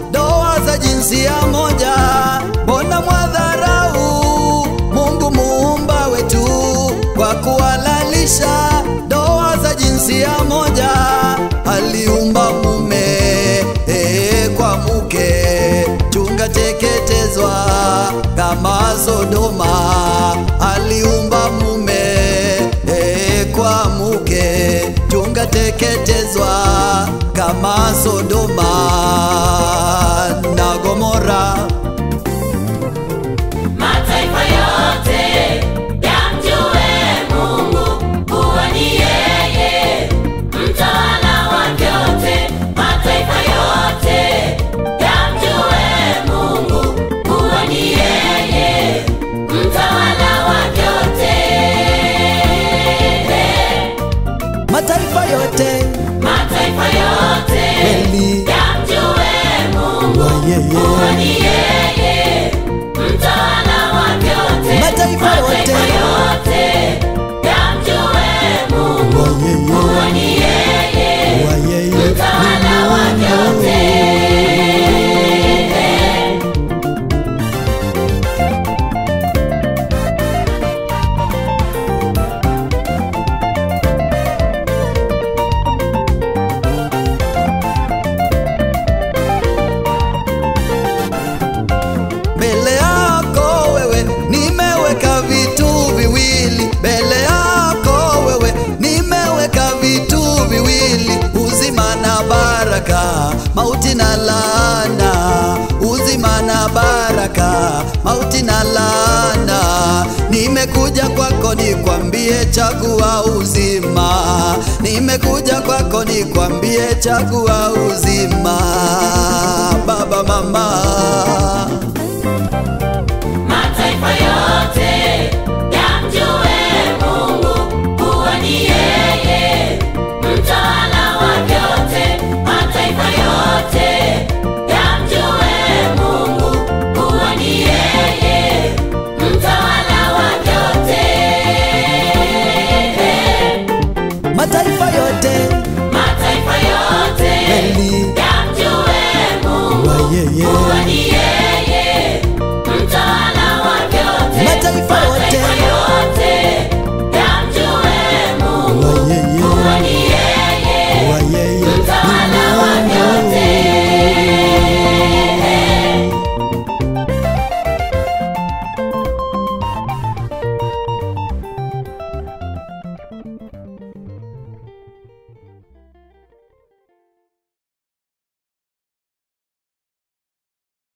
Ndoa za jinsia moja, mbona mwadharau Mungu muumba wetu kwa kuhalalisha ndoa za jinsia moja? Aliumba mume kwa mke, tungateketezwa kama Sodoma. Aliumba mume kwa mke, tungateketezwa kama Sodoma na Gomora. Mataifa yote yamjue Mungu kuwa ni yeye mtawala wa vyote. Mataifa yote yamjue Mungu kuwa ni yeye mtawala wa vyote. Mataifa yote, mataifa yote yamjue Mungu kuwa ni yeye mtawala wa vyote. Mataifa yote yamjue Mungu kuwa ni yeye mtawala wa vyote. Mbele yako wewe nimeweka vitu viwili, mbele yako wewe nimeweka vitu viwili, uzima na baraka, mauti na laana. Uzima na baraka, mauti na laana. Nimekuja kwako nikwambie chagua uzima, nimekuja kwako nikwambie chagua uzima. Baba, mama,